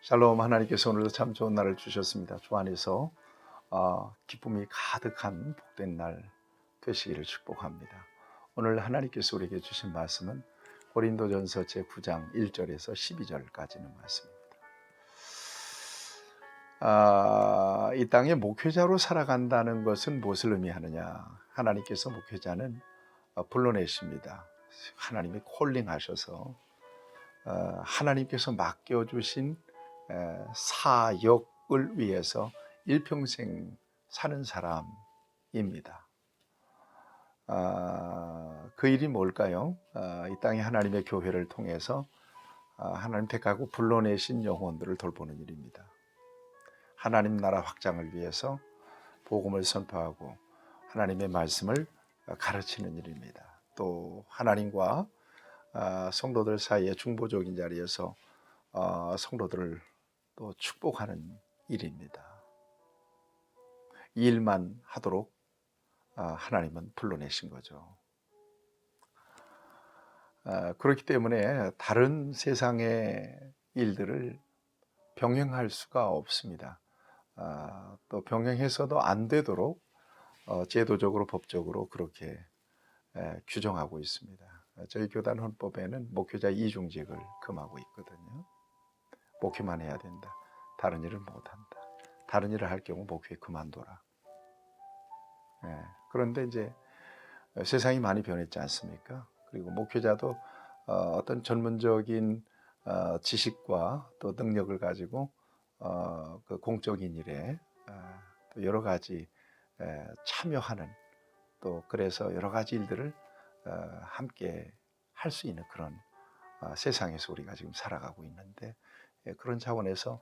샬롬. 하나님께서 오늘도 참 좋은 날을 주셨습니다. 주 안에서 기쁨이 가득한 복된 날 되시기를 축복합니다. 오늘 하나님께서 우리에게 주신 말씀은 고린도전서 제9장 1절에서 12절까지는 말씀입니다. 이 땅에 목회자로 살아간다는 것은 무엇을 의미하느냐? 하나님께서 목회자는 불러내십니다. 하나님이 콜링하셔서 하나님께서 맡겨주신 사역을 위해서 일평생 사는 사람입니다. 그 일이 뭘까요? 이 땅에 하나님의 교회를 통해서 하나님 택하고 불러내신 영혼들을 돌보는 일입니다. 하나님 나라 확장을 위해서 복음을 선포하고 하나님의 말씀을 가르치는 일입니다. 또 하나님과 성도들 사이의 중보적인 자리에서 성도들을 또 축복하는 일입니다. 이 일만 하도록 하나님은 불러내신 거죠. 그렇기 때문에 다른 세상의 일들을 병행할 수가 없습니다. 또 병행해서도 안 되도록 제도적으로 법적으로 그렇게 규정하고 있습니다. 저희 교단 헌법에는 목회자 이중직을 금하고 있거든요. 목회만 해야 된다. 다른 일을 못한다. 다른 일을 할 경우 목회 그만둬라. 그런데 이제 세상이 많이 변했지 않습니까? 그리고 목회자도 어떤 전문적인 지식과 또 능력을 가지고 그 공적인 일에 또 여러 가지 참여하는, 또 그래서 여러 가지 일들을 함께 할 수 있는 그런 세상에서 우리가 지금 살아가고 있는데, 그런 차원에서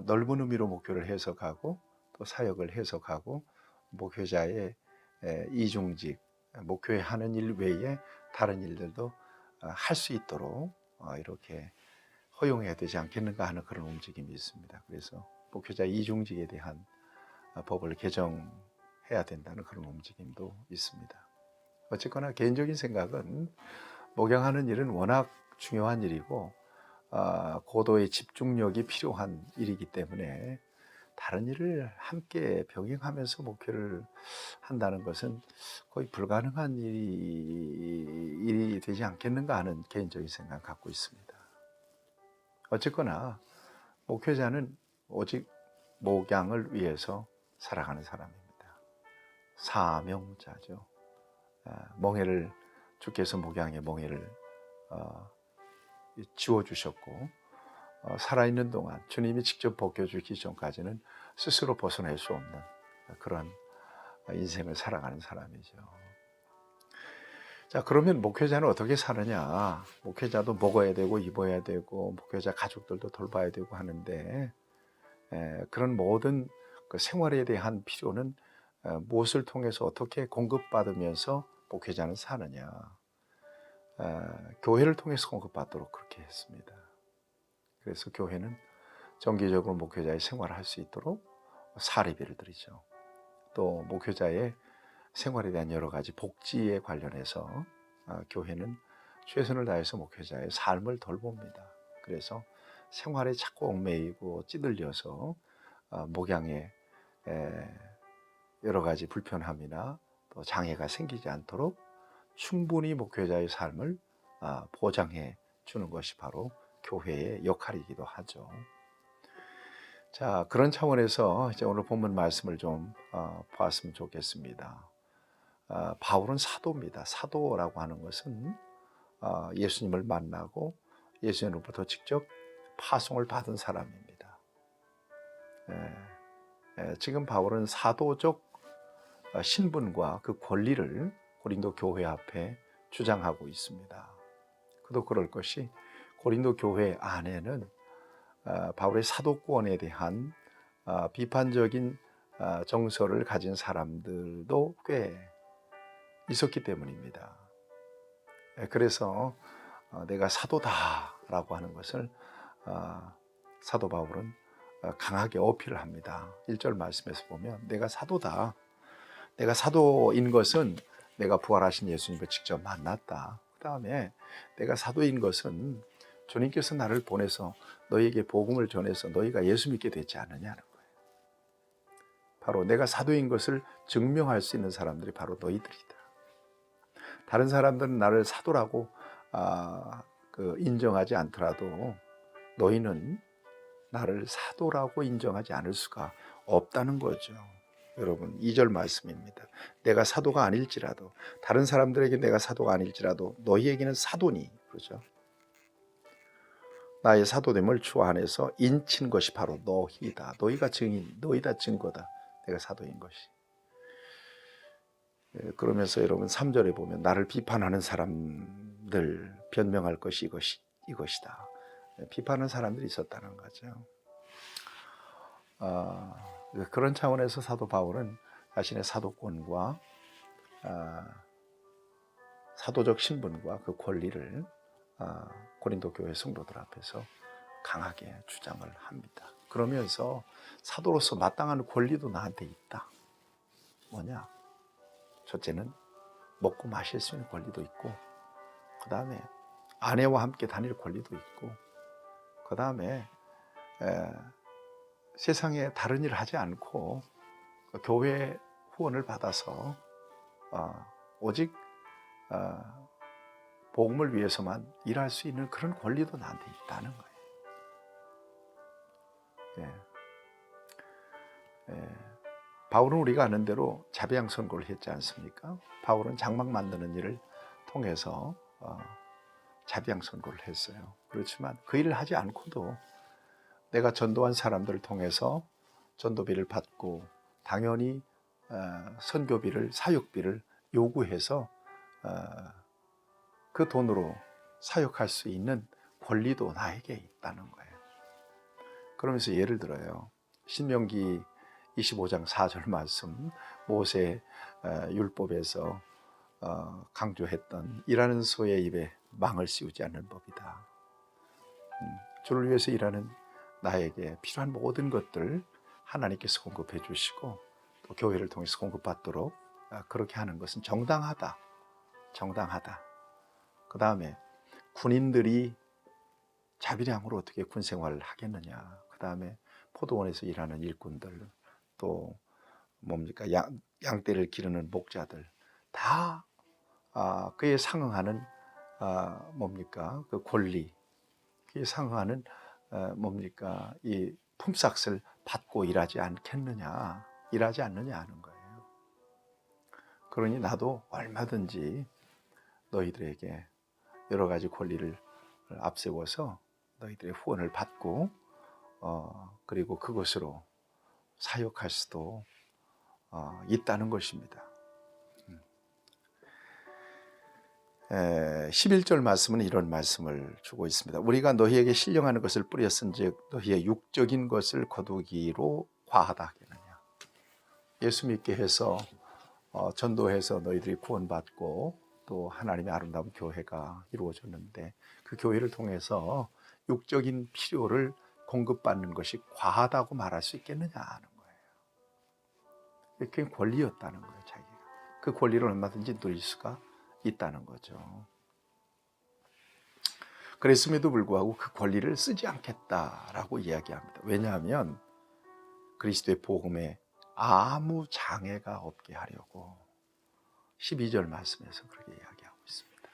넓은 의미로 목회를 해석하고 또 사역을 해석하고 목회자의 이중직, 목회하는 일 외에 다른 일들도 할 수 있도록 이렇게 허용해야 되지 않겠는가 하는 그런 움직임이 있습니다. 그래서 목회자 이중직에 대한 법을 개정해야 된다는 그런 움직임도 있습니다. 어쨌거나 개인적인 생각은 목양하는 일은 워낙 중요한 일이고 고도의 집중력이 필요한 일이기 때문에 다른 일을 함께 병행하면서 목회를 한다는 것은 거의 불가능한 일이 되지 않겠는가 하는 개인적인 생각을 갖고 있습니다. 어쨌거나 목회자는 오직 목양을 위해서 살아가는 사람입니다. 사명자죠. 멍에를 주께서 목양의 멍에를 지워주셨고 살아있는 동안 주님이 직접 벗겨주기 전까지는 스스로 벗어날 수 없는 그런 인생을 살아가는 사람이죠. 자, 그러면 목회자는 어떻게 사느냐? 목회자도 먹어야 되고 입어야 되고 목회자 가족들도 돌봐야 되고 하는데, 그런 모든 그 생활에 대한 필요는 무엇을 통해서 어떻게 공급받으면서 목회자는 사느냐? 교회를 통해서 공급받도록 그렇게 했습니다. 그래서 교회는 정기적으로 목회자의 생활을 할 수 있도록 사례비를 드리죠. 또 목회자의 생활에 대한 여러 가지 복지에 관련해서 교회는 최선을 다해서 목회자의 삶을 돌봅니다. 그래서 생활에 자꾸 얽매이고 찌들려서 목양에 여러 가지 불편함이나 또 장애가 생기지 않도록 충분히 목회자의 삶을 보장해 주는 것이 바로 교회의 역할이기도 하죠. 자, 그런 차원에서 이제 오늘 본문 말씀을 좀 보았으면 좋겠습니다. 바울은 사도입니다. 사도라고 하는 것은 예수님을 만나고 예수님으로부터 직접 파송을 받은 사람입니다. 지금 바울은 사도적 신분과 그 권리를 고린도 교회 앞에 주장하고 있습니다. 그도 그럴 것이 고린도 교회 안에는 바울의 사도권에 대한 비판적인 정서를 가진 사람들도 꽤 있었기 때문입니다. 그래서 내가 사도다라고 하는 것을 사도 바울은 강하게 어필을 합니다. 1절 말씀에서 보면 내가 사도다. 내가 사도인 것은 내가 부활하신 예수님을 직접 만났다. 그 다음에 내가 사도인 것은 주님께서 나를 보내서 너희에게 복음을 전해서 너희가 예수 믿게 되지 않느냐는 거예요. 바로 내가 사도인 것을 증명할 수 있는 사람들이 바로 너희들이다. 다른 사람들은 나를 사도라고 인정하지 않더라도 너희는 나를 사도라고 인정하지 않을 수가 없다는 거죠. 여러분, 2절 말씀입니다. 내가 사도가 아닐지라도, 다른 사람들에게 내가 사도가 아닐지라도 너희에게는 사도니, 그렇죠? 나의 사도됨을 주 안에서 인친 것이 바로 너희다. 너희가 증인, 너희다 증거다. 내가 사도인 것이. 그러면서 여러분 3절에 보면 나를 비판하는 사람들 변명할 것이 이것이다. 비판하는 사람들이 있었다는 거죠. 그런 차원에서 사도 바울은 자신의 사도권과 사도적 신분과 그 권리를 고린도 교회 성도들 앞에서 강하게 주장을 합니다. 그러면서 사도로서 마땅한 권리도 나한테 있다. 뭐냐? 첫째는 먹고 마실 수 있는 권리도 있고, 그 다음에 아내와 함께 다닐 권리도 있고, 그 다음에 세상에 다른 일을 하지 않고 교회 후원을 받아서 오직 복음을 위해서만 일할 수 있는 그런 권리도 나한테 있다는 거예요. 바울은 우리가 아는 대로 자비양 선고를 했지 않습니까? 바울은 장막 만드는 일을 통해서 자비양 선고를 했어요. 그렇지만 그 일을 하지 않고도 내가 전도한 사람들을 통해서 전도비를 받고 당연히 선교비를, 사역비를 요구해서 그 돈으로 사역할 수 있는 권리도 나에게 있다는 거예요. 그러면서 예를 들어요. 신명기 25장 4절 말씀, 모세 율법에서 강조했던 일하는 소의 입에 망을 씌우지 않는 법이다. 주를 위해서 일하는 나에게 필요한 모든 것들 하나님께서 공급해 주시고 또 교회를 통해서 공급받도록 그렇게 하는 것은 정당하다. 그 다음에 군인들이 자비량으로 어떻게 군 생활을 하겠느냐. 그 다음에 포도원에서 일하는 일꾼들, 또 뭡니까 양떼를 기르는 목자들 다 그에 상응하는 뭡니까 그 권리, 그에 상응하는 뭡니까 이 품삯을 받고 일하지 않겠느냐, 일하지 않느냐 하는 거예요. 그러니 나도 얼마든지 너희들에게 여러 가지 권리를 앞세워서 너희들의 후원을 받고 그리고 그것으로 사역할 수도 있다는 것입니다. 11절 말씀은 이런 말씀을 주고 있습니다. 우리가 너희에게 신령하는 것을 뿌렸은즉 너희의 육적인 것을 거두기로 과하다 하겠느냐. 예수 믿게 해서 전도해서 너희들이 구원받고 또 하나님의 아름다운 교회가 이루어졌는데 그 교회를 통해서 육적인 필요를 공급받는 것이 과하다고 말할 수 있겠느냐 하는 거예요. 그게 권리였다는 거예요. 자기가 그 권리를 얼마든지 누릴 수가 있다는 거죠. 그랬음에도 불구하고 그 권리를 쓰지 않겠다라고 이야기합니다. 왜냐하면 그리스도의 복음에 아무 장애가 없게 하려고 12절 말씀에서 그렇게 이야기하고 있습니다.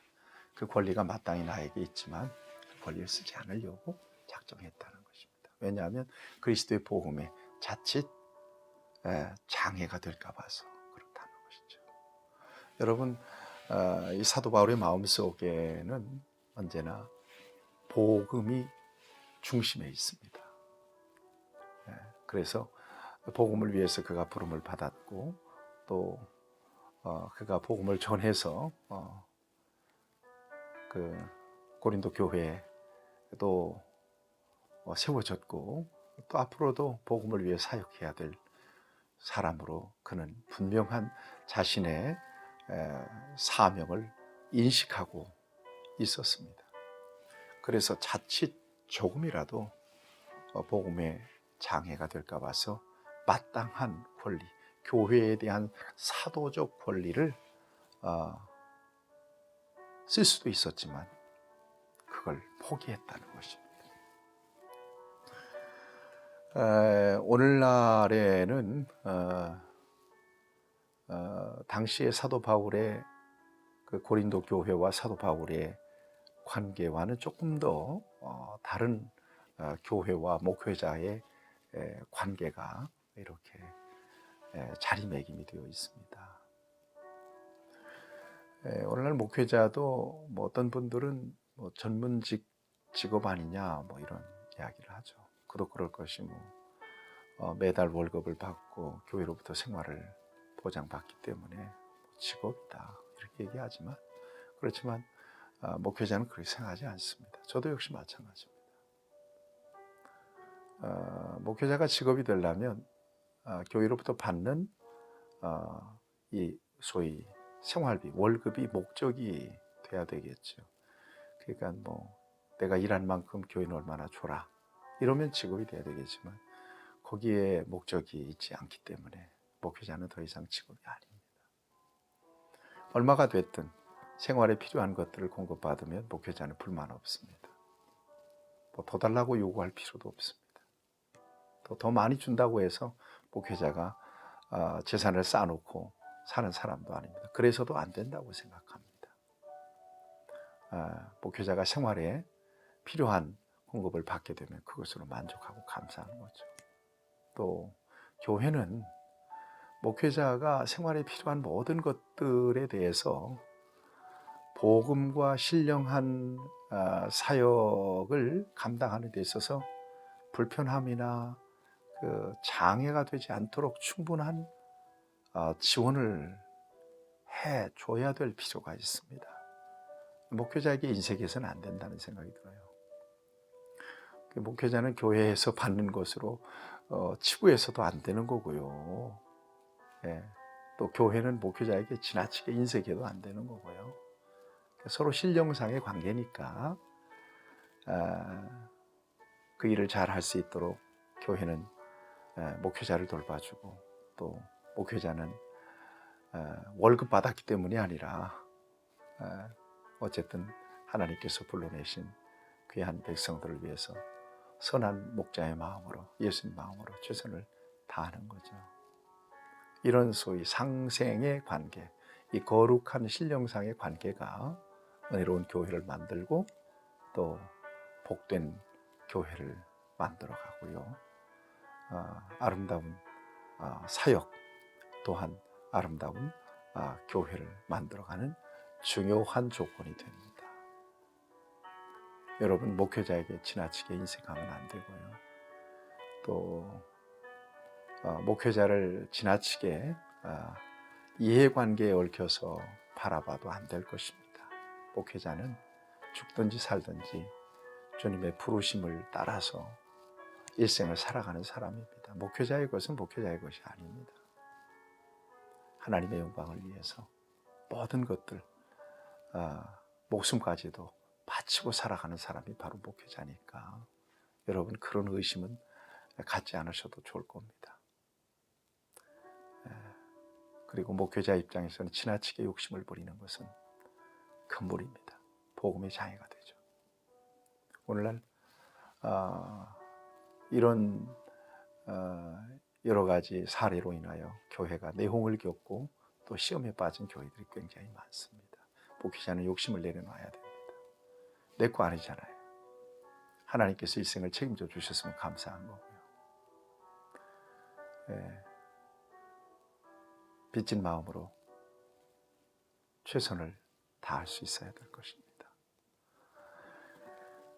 그 권리가 마땅히 나에게 있지만 그 권리를 쓰지 않으려고 작정했다는 것입니다. 왜냐하면 그리스도의 복음에 자칫 장애가 될까 봐서 그렇다는 것이죠. 여러분, 이 사도 바울의 마음속에는 언제나 복음이 중심에 있습니다. 그래서 복음을 위해서 그가 부름을 받았고 또 그가 복음을 전해서 그 고린도 교회에 또 세워졌고 또 앞으로도 복음을 위해 사역해야 될 사람으로 그는 분명한 자신의 사명을 인식하고 있었습니다. 그래서 자칫 조금이라도 복음에 장애가 될까 봐서 마땅한 권리, 교회에 대한 사도적 권리를 쓸 수도 있었지만 그걸 포기했다는 것입니다. 오늘날에는 당시의 사도 바울의 그 고린도 교회와 사도 바울의 관계와는 조금 더 다른 교회와 목회자의 관계가 이렇게 자리매김이 되어 있습니다. 오늘날 목회자도 뭐 어떤 분들은 뭐 전문직 직업 아니냐 뭐 이런 이야기를 하죠. 그도 그럴 것이 뭐 매달 월급을 받고 교회로부터 생활을 보장받기 때문에 직업이다 이렇게 얘기하지만 그렇지만 목회자는 그렇게 생각하지 않습니다. 저도 역시 마찬가지입니다. 목회자가 직업이 되려면 교회로부터 받는 이 소위 생활비, 월급이 목적이 돼야 되겠죠. 그러니까 뭐 내가 일한 만큼 교회는 얼마나 줘라 이러면 직업이 돼야 되겠지만 거기에 목적이 있지 않기 때문에 목회자는 더 이상 직업이 아닙니다. 얼마가 됐든 생활에 필요한 것들을 공급받으면 목회자는 불만 없습니다. 뭐 더 달라고 요구할 필요도 없습니다. 더 많이 준다고 해서 목회자가 재산을 쌓아놓고 사는 사람도 아닙니다. 그래서도 안 된다고 생각합니다. 목회자가 생활에 필요한 공급을 받게 되면 그것으로 만족하고 감사하는 거죠. 또 교회는 목회자가 생활에 필요한 모든 것들에 대해서 복음과 신령한 사역을 감당하는 데 있어서 불편함이나 그 장애가 되지 않도록 충분한 지원을 해줘야 될 필요가 있습니다. 목회자에게 인색해서는 안 된다는 생각이 들어요. 목회자는 교회에서 받는 것으로 치부해서도 안 되는 거고요. 또 교회는 목회자에게 지나치게 인색해도 안 되는 거고요. 서로 신령상의 관계니까 그 일을 잘 할 수 있도록 교회는 목회자를 돌봐주고 또 목회자는 월급 받았기 때문이 아니라 어쨌든 하나님께서 불러내신 귀한 백성들을 위해서 선한 목자의 마음으로 예수님 마음으로 최선을 다하는 거죠. 이런 소위 상생의 관계, 이 거룩한 신령상의 관계가 은혜로운 교회를 만들고 또 복된 교회를 만들어 가고요. 아름다운 사역 또한 아름다운 교회를 만들어가는 중요한 조건이 됩니다. 여러분 목회자에게 지나치게 인색하면 안 되고요. 또 목회자를 지나치게 이해관계에 얽혀서 바라봐도 안 될 것입니다. 목회자는 죽든지 살든지 주님의 부르심을 따라서 일생을 살아가는 사람입니다. 목회자의 것은 목회자의 것이 아닙니다. 하나님의 영광을 위해서 모든 것들 목숨까지도 바치고 살아가는 사람이 바로 목회자니까 여러분 그런 의심은 갖지 않으셔도 좋을 겁니다. 그리고 목회자 입장에서는 지나치게 욕심을 부리는 것은 큰 무리입니다. 복음의 장애가 되죠. 오늘날 이런 여러 가지 사례로 인하여 교회가 내홍을 겪고 또 시험에 빠진 교회들이 굉장히 많습니다. 목회자는 욕심을 내려놔야 됩니다. 내 거 아니잖아요. 하나님께서 일생을 책임져 주셨으면 감사한 거고요. 빚진 마음으로 최선을 다할 수 있어야 될 것입니다.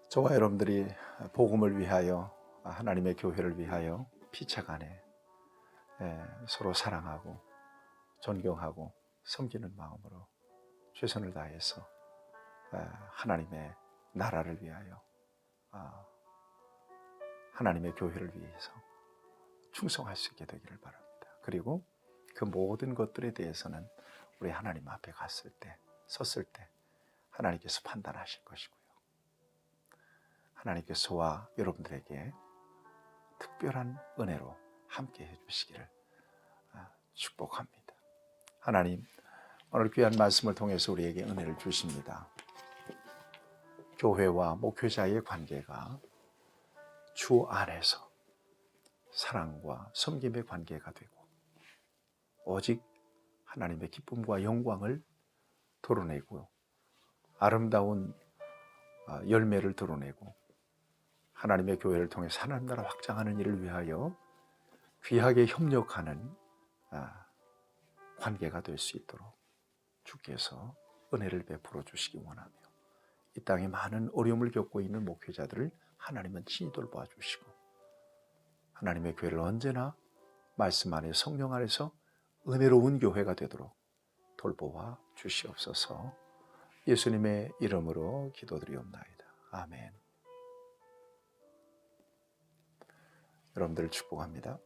저와 여러분들이 복음을 위하여 하나님의 교회를 위하여 피차간에 서로 사랑하고 존경하고 섬기는 마음으로 최선을 다해서 하나님의 나라를 위하여 하나님의 교회를 위해서 충성할 수 있게 되기를 바랍니다. 그리고 그 모든 것들에 대해서는 우리 하나님 앞에 갔을 때, 섰을 때 하나님께서 판단하실 것이고요. 하나님께서 저와 여러분들에게 특별한 은혜로 함께 해주시기를 축복합니다. 하나님, 오늘 귀한 말씀을 통해서 우리에게 은혜를 주십니다. 교회와 목회자의 관계가 주 안에서 사랑과 섬김의 관계가 되고 오직 하나님의 기쁨과 영광을 드러내고 아름다운 열매를 드러내고 하나님의 교회를 통해 하나님 나라 확장하는 일을 위하여 귀하게 협력하는 관계가 될 수 있도록 주께서 은혜를 베풀어 주시기 원하며 이 땅에 많은 어려움을 겪고 있는 목회자들을 하나님은 친히 돌보아 주시고 하나님의 교회를 언제나 말씀 안에 성령 안에서 은혜로운 교회가 되도록 돌보아 주시옵소서. 예수님의 이름으로 기도드리옵나이다. 아멘. 여러분들 축복합니다.